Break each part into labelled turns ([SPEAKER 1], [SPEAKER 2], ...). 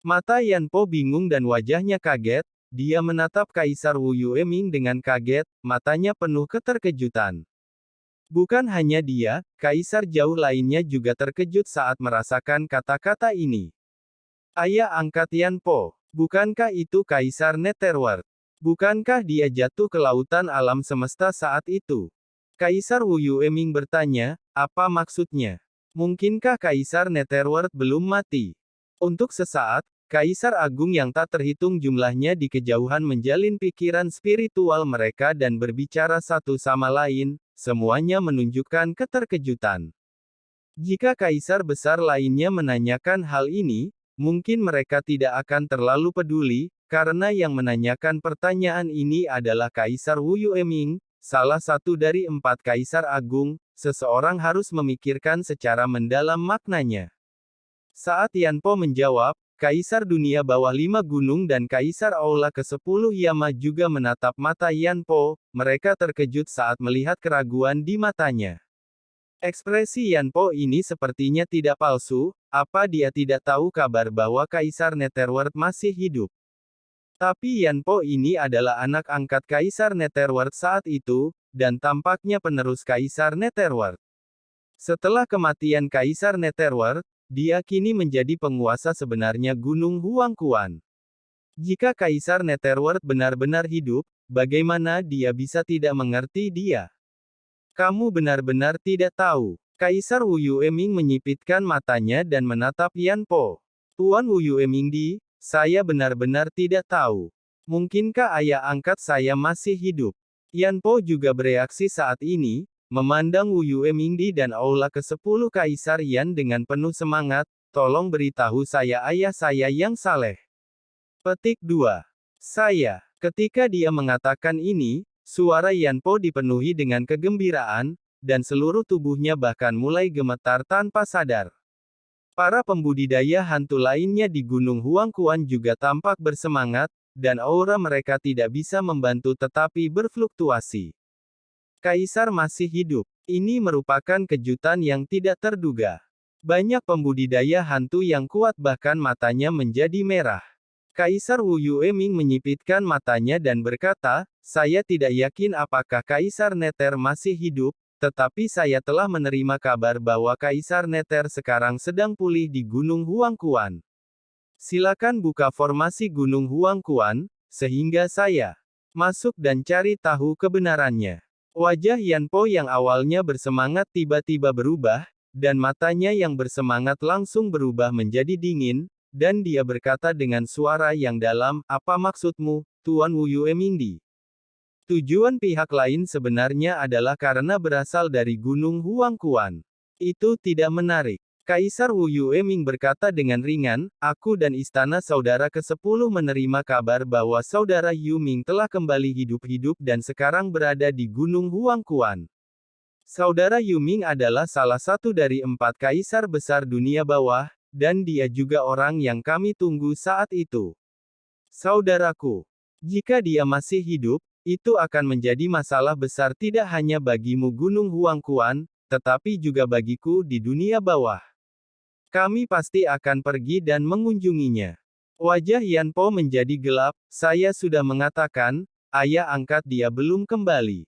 [SPEAKER 1] Mata Yanpo bingung dan wajahnya kaget, dia menatap Kaisar Wu Yueming dengan kaget, matanya penuh keterkejutan. Bukan hanya dia, kaisar jauh lainnya juga terkejut saat merasakan kata-kata ini. Ayah angkat Yanpo, bukankah itu Kaisar Netherworld? Bukankah dia jatuh ke lautan alam semesta saat itu? Kaisar Wu Yueming bertanya, apa maksudnya? Mungkinkah Kaisar Netherworld belum mati? Untuk sesaat, Kaisar Agung yang tak terhitung jumlahnya di kejauhan menjalin pikiran spiritual mereka dan berbicara satu sama lain, semuanya menunjukkan keterkejutan. Jika Kaisar besar lainnya menanyakan hal ini, mungkin mereka tidak akan terlalu peduli, karena yang menanyakan pertanyaan ini adalah Kaisar Wu Yueming, salah satu dari 4 Kaisar Agung, seseorang harus memikirkan secara mendalam maknanya. Saat Yanpo menjawab, Kaisar Dunia Bawah 5 Gunung dan Kaisar Aula ke-10 Yama juga menatap mata Yanpo, mereka terkejut saat melihat keraguan di matanya. Ekspresi Yanpo ini sepertinya tidak palsu, apa dia tidak tahu kabar bahwa Kaisar Netherworld masih hidup? Tapi Yanpo ini adalah anak angkat Kaisar Netherworld saat itu, dan tampaknya penerus Kaisar Netherworld. Setelah kematian Kaisar Netherworld, dia kini menjadi penguasa sebenarnya Gunung Huangquan. Jika Kaisar Netherworld benar-benar hidup, bagaimana dia bisa tidak mengerti dia? Kamu benar-benar tidak tahu. Kaisar Wu Yueming menyipitkan matanya dan menatap Yanpo. Tuan Wu Yueming saya benar-benar tidak tahu. Mungkinkah ayah angkat saya masih hidup? Yanpo juga bereaksi saat ini, memandang Wu Yueming dan Aula ke-10 Kaisar Yan dengan penuh semangat, tolong beritahu saya ayah saya yang saleh. Petik 2. Saya. Ketika dia mengatakan ini, suara Yanpo dipenuhi dengan kegembiraan, dan seluruh tubuhnya bahkan mulai gemetar tanpa sadar. Para pembudidaya hantu lainnya di Gunung Huangquan juga tampak bersemangat, dan aura mereka tidak bisa membantu tetapi berfluktuasi. Kaisar masih hidup. Ini merupakan kejutan yang tidak terduga. Banyak pembudidaya hantu yang kuat bahkan matanya menjadi merah. Kaisar Wu Yueming menyipitkan matanya dan berkata, saya tidak yakin apakah Kaisar Nether masih hidup, tetapi saya telah menerima kabar bahwa Kaisar Nether sekarang sedang pulih di Gunung Huangquan. Silakan buka formasi Gunung Huangquan, sehingga saya masuk dan cari tahu kebenarannya. Wajah Yanpo yang awalnya bersemangat tiba-tiba berubah, dan matanya yang bersemangat langsung berubah menjadi dingin, dan dia berkata dengan suara yang dalam, apa maksudmu, Tuan Wu Yueming? Tujuan pihak lain sebenarnya adalah karena berasal dari Gunung Huangquan. Itu tidak menarik. Kaisar Wu Yueming berkata dengan ringan, aku dan istana saudara ke-10 menerima kabar bahwa saudara Yuming telah kembali hidup-hidup dan sekarang berada di Gunung Huangquan. Saudara Yuming adalah salah satu dari 4 kaisar besar dunia bawah, dan dia juga orang yang kami tunggu saat itu. Saudaraku, jika dia masih hidup, itu akan menjadi masalah besar tidak hanya bagimu Gunung Huangquan, tetapi juga bagiku di dunia bawah. Kami pasti akan pergi dan mengunjunginya. Wajah Yanpo menjadi gelap, saya sudah mengatakan, ayah angkat dia belum kembali.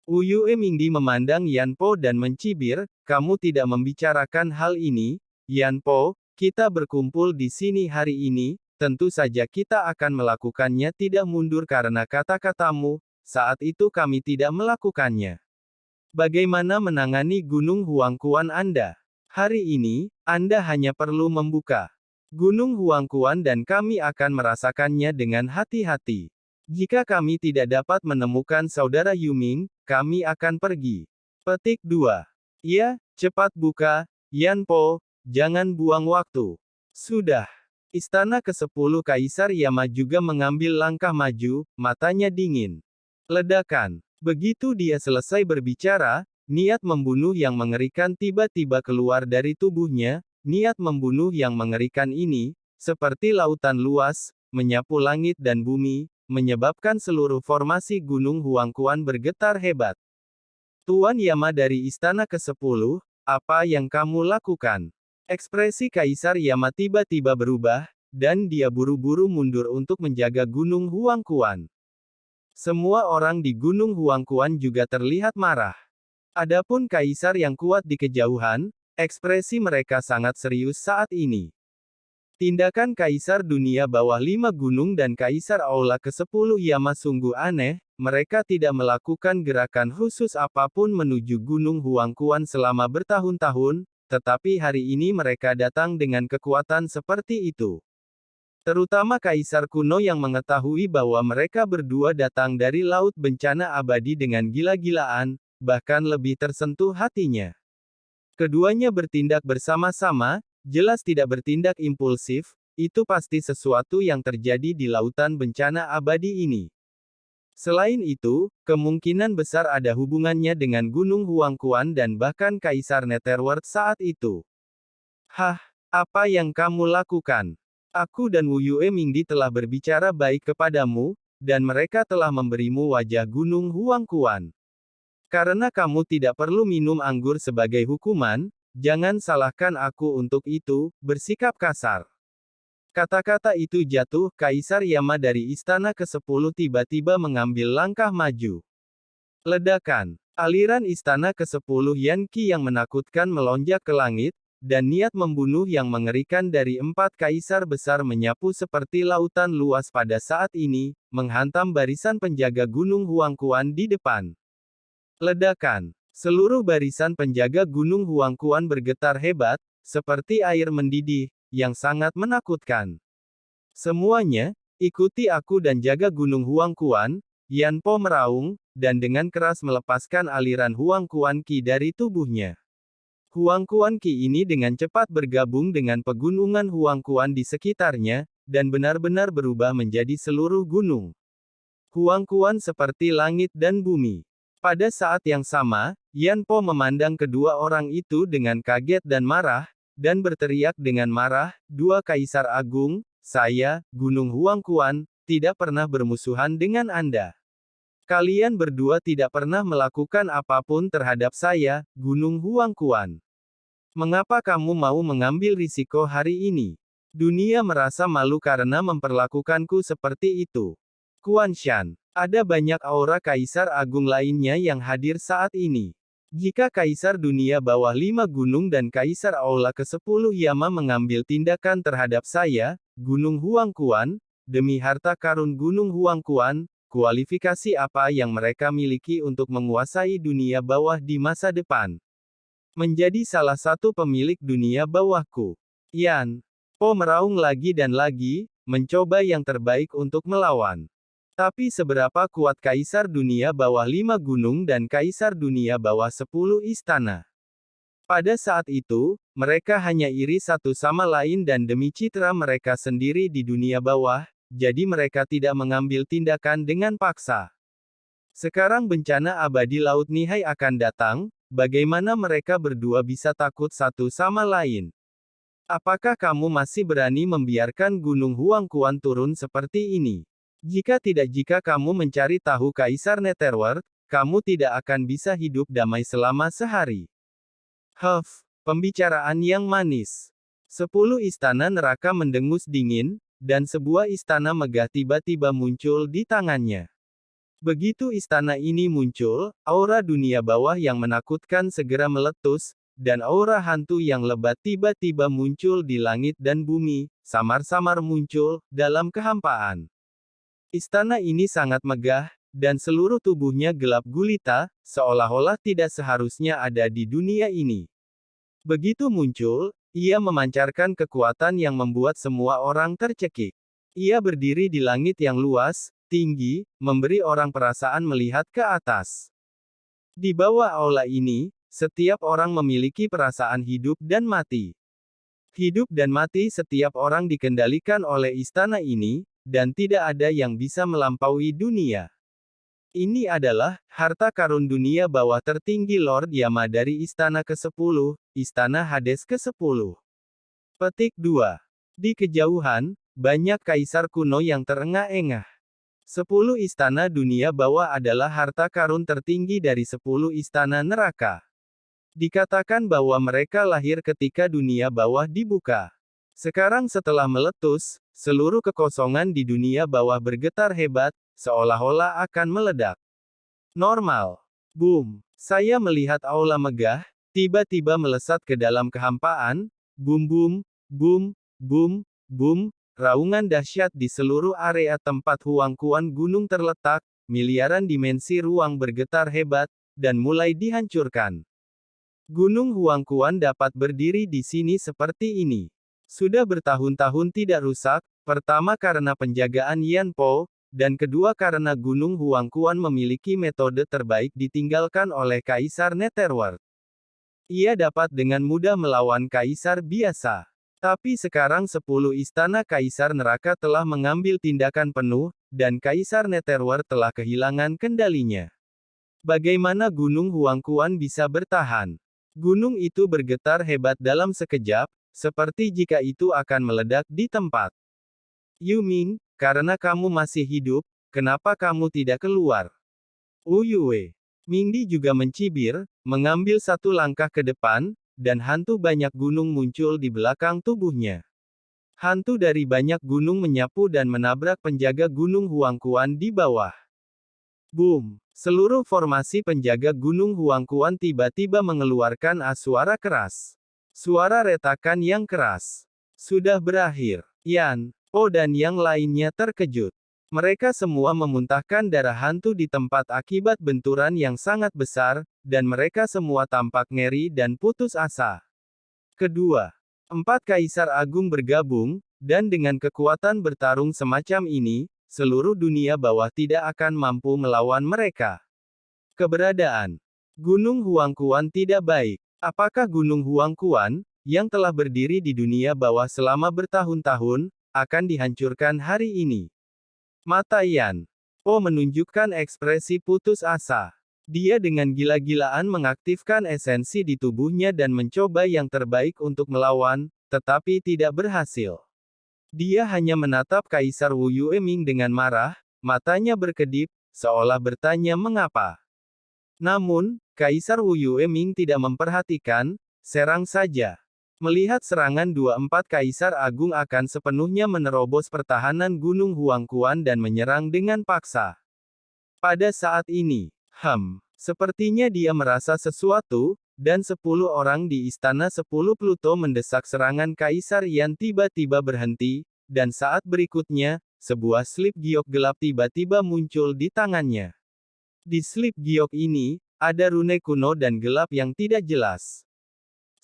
[SPEAKER 1] Wu Yueming memandang Yanpo dan mencibir, kamu tidak membicarakan hal ini, Yanpo, kita berkumpul di sini hari ini, tentu saja kita akan melakukannya tidak mundur karena kata-katamu, saat itu kami tidak melakukannya. Bagaimana menangani Gunung Huangquan Anda? Hari ini, Anda hanya perlu membuka Gunung Huangquan dan kami akan merasakannya dengan hati-hati. Jika kami tidak dapat menemukan saudara Yuming, kami akan pergi. Petik 2. Ya, cepat buka, Yanpo, jangan buang waktu. Sudah. Istana ke-10 Kaisar Yama juga mengambil langkah maju, matanya dingin. Ledakan. Begitu dia selesai berbicara, niat membunuh yang mengerikan tiba-tiba keluar dari tubuhnya, niat membunuh yang mengerikan ini, seperti lautan luas, menyapu langit dan bumi, menyebabkan seluruh formasi Gunung Huangquan bergetar hebat. Tuan Yama dari Istana ke-10, apa yang kamu lakukan? Ekspresi Kaisar Yama tiba-tiba berubah, dan dia buru-buru mundur untuk menjaga Gunung Huangquan. Semua orang di Gunung Huangquan juga terlihat marah. Adapun kaisar yang kuat di kejauhan, ekspresi mereka sangat serius saat ini. Tindakan Kaisar Dunia Bawah 5 Gunung dan Kaisar Aula ke-10 Yama sungguh aneh, mereka tidak melakukan gerakan khusus apapun menuju Gunung Huangquan selama bertahun-tahun, tetapi hari ini mereka datang dengan kekuatan seperti itu. Terutama Kaisar kuno yang mengetahui bahwa mereka berdua datang dari Laut Bencana Abadi dengan gila-gilaan, bahkan lebih tersentuh hatinya. Keduanya bertindak bersama-sama, jelas tidak bertindak impulsif, itu pasti sesuatu yang terjadi di Lautan Bencana Abadi ini. Selain itu, kemungkinan besar ada hubungannya dengan Gunung Huangquan dan bahkan Kaisar Netherworld saat itu. Hah, apa yang kamu lakukan? Aku dan Wu Yue Mingdi telah berbicara baik kepadamu, dan mereka telah memberimu wajah Gunung Huangquan. Karena kamu tidak perlu minum anggur sebagai hukuman, jangan salahkan aku untuk itu, bersikap kasar. Kata-kata itu jatuh, Kaisar Yama dari Istana ke-10 tiba-tiba mengambil langkah maju. Ledakan. Aliran Istana ke-10 Yanqi yang menakutkan melonjak ke langit, dan niat membunuh yang mengerikan dari 4 kaisar besar menyapu seperti lautan luas pada saat ini, menghantam barisan penjaga Gunung Huangquan di depan. Ledakan. Seluruh barisan penjaga Gunung Huangquan bergetar hebat, seperti air mendidih, yang sangat menakutkan. Semuanya, ikuti aku dan jaga Gunung Huangquan, Yan Po meraung, dan dengan keras melepaskan aliran Huangquan Qi dari tubuhnya. Huangquan Qi ini dengan cepat bergabung dengan pegunungan Huangquan di sekitarnya, dan benar-benar berubah menjadi seluruh gunung. Huangquan seperti langit dan bumi. Pada saat yang sama, Yan Po memandang kedua orang itu dengan kaget dan marah, dan berteriak dengan marah, "Dua kaisar agung, saya, Gunung Huangquan, tidak pernah bermusuhan dengan Anda. Kalian berdua tidak pernah melakukan apapun terhadap saya, Gunung Huangquan. Mengapa kamu mau mengambil risiko hari ini? Dunia merasa malu karena memperlakukanku seperti itu." Kuan Shan. Ada banyak aura kaisar agung lainnya yang hadir saat ini. Jika Kaisar Dunia Bawah 5 Gunung dan Kaisar Aula ke-10 Yama mengambil tindakan terhadap saya, Gunung Huangquan, demi harta karun Gunung Huangquan, kualifikasi apa yang mereka miliki untuk menguasai dunia bawah di masa depan? Menjadi salah satu pemilik dunia bawahku. Yan Po meraung lagi dan lagi, mencoba yang terbaik untuk melawan. Tapi seberapa kuat Kaisar Dunia Bawah 5 Gunung dan Kaisar Dunia Bawah 10 Istana? Pada saat itu, mereka hanya iri satu sama lain dan demi citra mereka sendiri di dunia bawah, jadi mereka tidak mengambil tindakan dengan paksa. Sekarang bencana abadi Laut Nihai akan datang, bagaimana mereka berdua bisa takut satu sama lain? Apakah kamu masih berani membiarkan Gunung Huangquan turun seperti ini? Jika tidak, jika kamu mencari tahu Kaisar Netherworld, kamu tidak akan bisa hidup damai selama sehari. Pembicaraan yang manis. 10 istana neraka mendengus dingin, dan sebuah istana megah tiba-tiba muncul di tangannya. Begitu istana ini muncul, aura dunia bawah yang menakutkan segera meletus, dan aura hantu yang lebat tiba-tiba muncul di langit dan bumi, samar-samar muncul, dalam kehampaan. Istana ini sangat megah, dan seluruh tubuhnya gelap gulita, seolah-olah tidak seharusnya ada di dunia ini. Begitu muncul, ia memancarkan kekuatan yang membuat semua orang tercekik. Ia berdiri di langit yang luas, tinggi, memberi orang perasaan melihat ke atas. Di bawah aula ini, setiap orang memiliki perasaan hidup dan mati. Hidup dan mati setiap orang dikendalikan oleh istana ini, dan tidak ada yang bisa melampaui dunia. Ini adalah harta karun dunia bawah tertinggi Lord Yama dari Istana ke-10, Istana Hades ke-10. Petik 2. Di kejauhan, banyak kaisar kuno yang terengah-engah. 10 istana dunia bawah adalah harta karun tertinggi dari 10 istana neraka. Dikatakan bahwa mereka lahir ketika dunia bawah dibuka. Sekarang setelah meletus, seluruh kekosongan di dunia bawah bergetar hebat, seolah-olah akan meledak. Normal. Boom. Saya melihat aula megah, tiba-tiba melesat ke dalam kehampaan. Boom boom, boom, boom, boom. Raungan dahsyat di seluruh area tempat Huang Quan gunung terletak, miliaran dimensi ruang bergetar hebat, dan mulai dihancurkan. Gunung Huang Quan dapat berdiri di sini seperti ini. Sudah bertahun-tahun tidak rusak, pertama karena penjagaan Yan Po, dan kedua karena Gunung Huang Quan memiliki metode terbaik ditinggalkan oleh Kaisar Netherworld. Ia dapat dengan mudah melawan Kaisar biasa. Tapi sekarang 10 istana Kaisar Neraka telah mengambil tindakan penuh, dan Kaisar Netherworld telah kehilangan kendalinya. Bagaimana Gunung Huang Quan bisa bertahan? Gunung itu bergetar hebat dalam sekejap, seperti jika itu akan meledak di tempat. Yu Ming, karena kamu masih hidup, kenapa kamu tidak keluar? Yue. Mingdi juga mencibir, mengambil satu langkah ke depan, dan hantu banyak gunung muncul di belakang tubuhnya. Hantu dari banyak gunung menyapu dan menabrak penjaga Gunung Huang Quan di bawah. Boom! Seluruh formasi penjaga Gunung Huang Quan tiba-tiba mengeluarkan suara keras. Suara retakan yang keras. Sudah berakhir. Yan Po dan yang lainnya terkejut. Mereka semua memuntahkan darah hantu di tempat akibat benturan yang sangat besar, dan mereka semua tampak ngeri dan putus asa. Kedua, 4 Kaisar Agung bergabung, dan dengan kekuatan bertarung semacam ini, seluruh dunia bawah tidak akan mampu melawan mereka. Keberadaan Gunung Huang Quan tidak baik. Apakah Gunung Huang Quan, yang telah berdiri di dunia bawah selama bertahun-tahun, akan dihancurkan hari ini? Mata Yan Po menunjukkan ekspresi putus asa. Dia dengan gila-gilaan mengaktifkan esensi di tubuhnya dan mencoba yang terbaik untuk melawan, tetapi tidak berhasil. Dia hanya menatap Kaisar Wu Yueming dengan marah, matanya berkedip, seolah bertanya mengapa. Namun, Kaisar Wu Yueming tidak memperhatikan, serang saja. Melihat serangan 24 Kaisar Agung akan sepenuhnya menerobos pertahanan Gunung Huang Quan dan menyerang dengan paksa. Pada saat ini, sepertinya dia merasa sesuatu, dan 10 orang di Istana 10 Pluto mendesak serangan Kaisar Yan tiba-tiba berhenti, dan saat berikutnya, sebuah slip giok gelap tiba-tiba muncul di tangannya. Di slip giok ini, ada rune kuno dan gelap yang tidak jelas.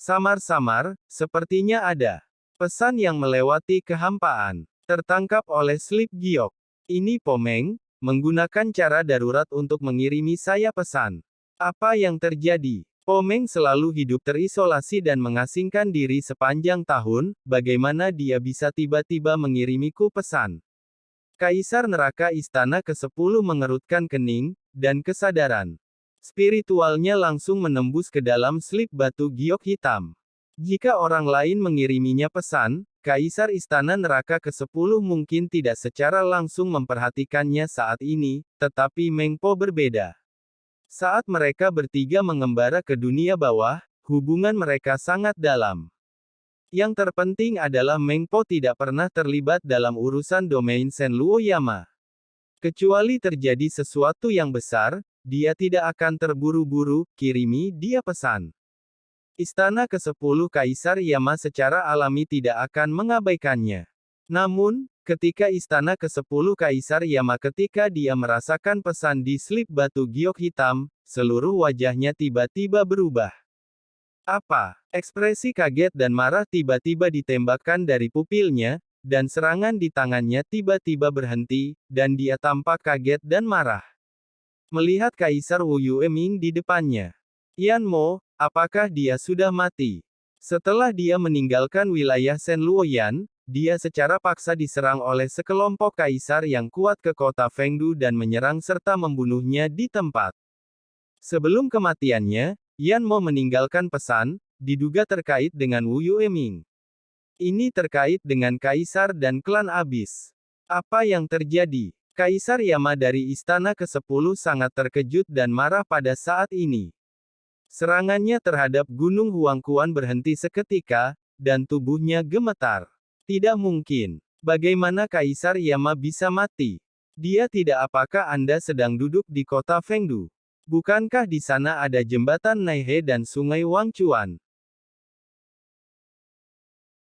[SPEAKER 1] Samar-samar, sepertinya ada pesan yang melewati kehampaan. Tertangkap oleh slip giok. Ini Pomeng, menggunakan cara darurat untuk mengirimi saya pesan. Apa yang terjadi? Pomeng selalu hidup terisolasi dan mengasingkan diri sepanjang tahun, bagaimana dia bisa tiba-tiba mengirimiku pesan? Kaisar Neraka Istana ke-10 mengerutkan kening, dan kesadaran spiritualnya langsung menembus ke dalam slip batu giok hitam. Jika orang lain mengiriminya pesan, Kaisar Istana Neraka ke-10 mungkin tidak secara langsung memperhatikannya saat ini, tetapi Meng Po berbeda. Saat mereka bertiga mengembara ke dunia bawah, hubungan mereka sangat dalam. Yang terpenting adalah Meng Po tidak pernah terlibat dalam urusan domain Shen Luoyama. Kecuali terjadi sesuatu yang besar, dia tidak akan terburu-buru, kirimi dia pesan. Istana ke-10 Kaisar Yama secara alami tidak akan mengabaikannya. Namun, ketika Istana ke-10 Kaisar Yama ketika dia merasakan pesan di slip batu giok hitam, seluruh wajahnya tiba-tiba berubah. Apa? Ekspresi kaget dan marah tiba-tiba ditembakkan dari pupilnya, dan serangan di tangannya tiba-tiba berhenti, dan dia tampak kaget dan marah. Melihat Kaisar Wu Yueming di depannya. Yan Mo, apakah dia sudah mati? Setelah dia meninggalkan wilayah Shen Luoyan, dia secara paksa diserang oleh sekelompok kaisar yang kuat ke kota Fengdu dan menyerang serta membunuhnya di tempat. Sebelum kematiannya, Yan Mo meninggalkan pesan, diduga terkait dengan Wu Yueming. Ini terkait dengan kaisar dan klan Abis. Apa yang terjadi? Kaisar Yama dari Istana ke-10 sangat terkejut dan marah pada saat ini. Serangannya terhadap Gunung Huang Quan berhenti seketika, dan tubuhnya gemetar. Tidak mungkin. Bagaimana Kaisar Yama bisa mati? Dia tidak. Apakah Anda sedang duduk di kota Fengdu? Bukankah di sana ada jembatan Naihe dan sungai Wangchuan?